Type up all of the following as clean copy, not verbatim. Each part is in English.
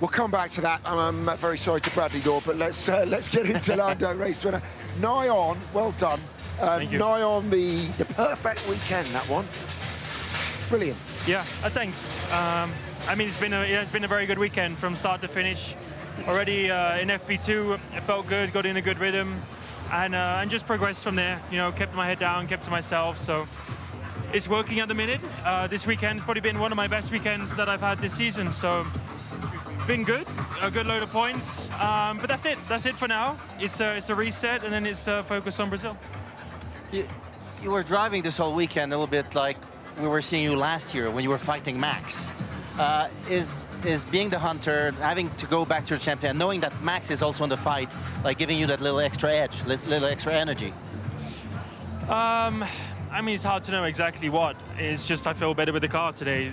We'll come back to that. I'm very sorry to Bradley Law, but let's get into Lando race winner. Nigh on, well done. Nigh on the perfect weekend, that one. Brilliant. Yeah, thanks. I mean, it's been a very good weekend from start to finish. Already in FP2, it felt good, got in a good rhythm, and just progressed from there. You know, kept my head down, kept to myself. So it's working at the minute. This weekend's probably been one of my best weekends that I've had this season. So been good, a good load of points. But that's it. That's it for now. It's a reset, and then it's focus on Brazil. You were driving this whole weekend a little bit like we were seeing you last year when you were fighting Max. Is being the hunter, having to go back to the champion, knowing that Max is also in the fight, like giving you that little extra edge, little extra energy? I mean, it's hard to know exactly what. It's just I feel better with the car today.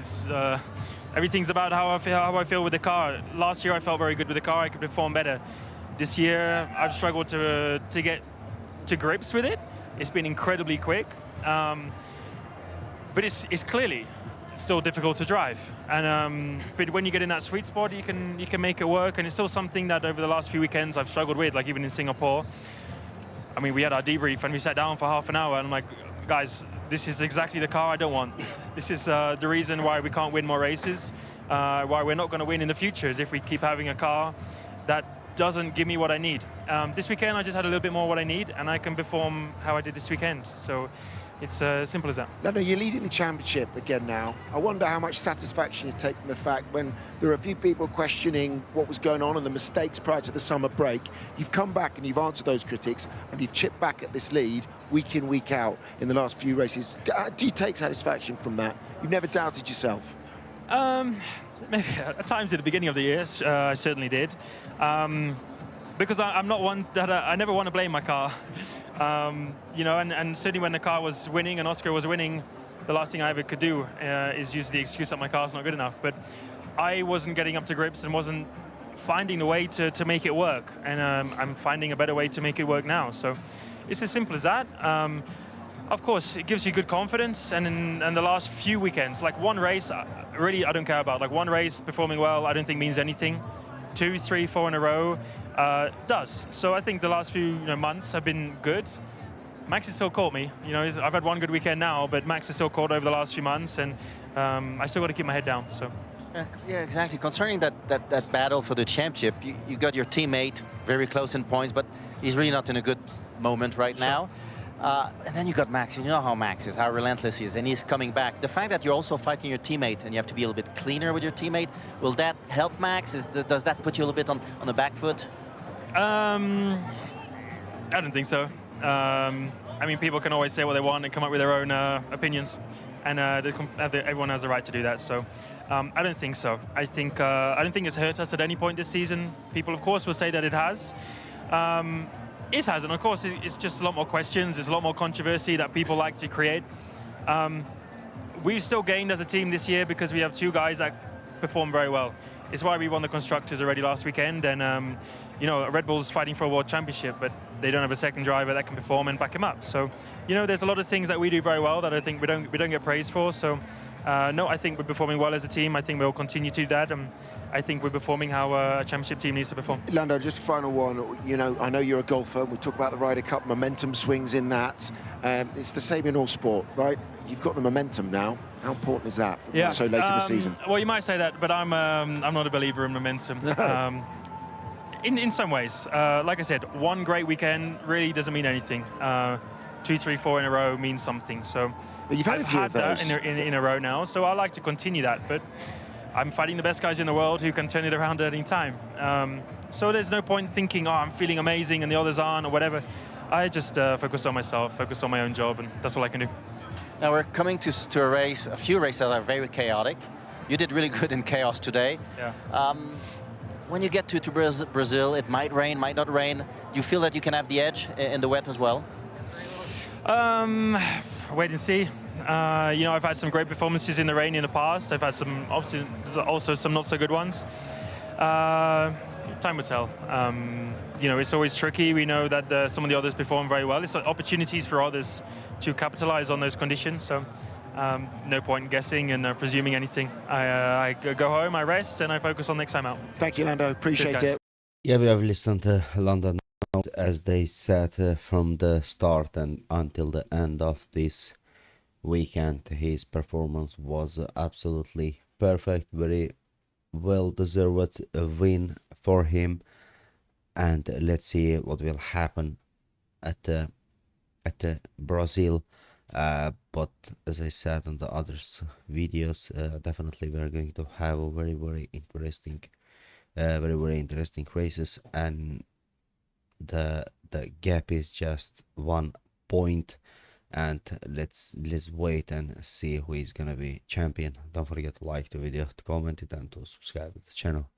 Everything's about how I feel with the car. Last year I felt very good with the car. I could perform better. This year I've struggled to get to grips with it. It's been incredibly quick, but it's clearly still difficult to drive. And but when you get in that sweet spot, you can make it work. And it's still something that over the last few weekends I've struggled with, like even in Singapore. I mean, we had our debrief and we sat down for half an hour, and I'm like, guys, this is exactly the car I don't want. This is the reason why we can't win more races, why we're not going to win in the future, is if we keep having a car that doesn't give me what I need. This weekend I just had a little bit more what I need, and I can perform how I did this weekend. So it's simple as that. Lando, you're leading the championship again now. I wonder how much satisfaction you take from the fact when there are a few people questioning what was going on and the mistakes prior to the summer break. You've come back and you've answered those critics, and you've chipped back at this lead week in, week out in the last few races. Do you take satisfaction from that? You've never doubted yourself? Maybe at times at the beginning of the year, I certainly did. Because I'm not one that I never want to blame my car. You know, and certainly when the car was winning and Oscar was winning, the last thing I ever could do is use the excuse that my car's not good enough. But I wasn't getting up to grips and wasn't finding the way to make it work. And I'm finding a better way to make it work now. So it's as simple as that. Of course, it gives you good confidence. And in the last few weekends, like one race, really I don't care about. Like one race performing well, I don't think means anything. 2, 3, 4 in a row does. So I think the last few months have been good. Max has still caught me. You know, I've had one good weekend now, but Max has still caught over the last few months, and I still got to keep my head down. So. Yeah, exactly. Concerning that battle for the championship, you got your teammate very close in points, but he's really not in a good moment right now. And then you got Max, and you know how Max is, how relentless he is, and he's coming back. The fact that you're also fighting your teammate and you have to be a little bit cleaner with your teammate, will that help Max? Does that put you a little bit on the back foot? I don't think so. I mean, people can always say what they want and come up with their own opinions, and everyone has the right to do that. So I don't think so. I don't think it's hurt us at any point this season. People, of course, will say that it has. It hasn't. Of course, it's just a lot more questions. There's a lot more controversy that people like to create. We've still gained as a team this year because we have two guys that perform very well. It's why we won the Constructors already last weekend. And, you know, Red Bull's fighting for a world championship, but they don't have a second driver that can perform and back him up. So, you know, there's a lot of things that we do very well that I think we don't get praised for. So, no, I think we're performing well as a team. I think we'll continue to do that. I think we're performing how a championship team needs to perform. Lando, just a final one. You know, I know you're a golfer. We talk about the Ryder Cup, momentum swings in that. It's the same in all sport, right? You've got the momentum now. How important is that so late in the season? Well, you might say that, but I'm not a believer in momentum. In some ways, like I said, one great weekend really doesn't mean anything. 2, 3, 4 in a row means something. So but you've had a few of those that in a row now. So I like to continue that, but I'm fighting the best guys in the world who can turn it around at any time. So there's no point thinking, oh, I'm feeling amazing and the others aren't or whatever. I just focus on myself, focus on my own job, and that's all I can do. Now we're coming to a few races that are very chaotic. You did really good in chaos today. Yeah. When you get to Brazil, it might rain, might not rain. Do you feel that you can have the edge in the wet as well? Wait and see. You know, I've had some great performances in the rain in the past. I've had some, obviously, also some not so good ones. Time will tell. You know, it's always tricky. We know that some of the others perform very well. It's opportunities for others to capitalize on those conditions. So No point guessing and presuming anything. I go home, I rest, and I focus on next time out. Thank you, Lando. Appreciate guys. it. Yeah, we have listened to Lando Norris, as they said from the start and until the end of this weekend. His performance was absolutely perfect, very well deserved win for him. And let's see what will happen at Brazil. But as I said on the others videos, definitely we're going to have a very interesting races, and the gap is just 1 point. And let's wait and see who is gonna be champion. Don't forget to like the video, to comment it, and to subscribe to the channel.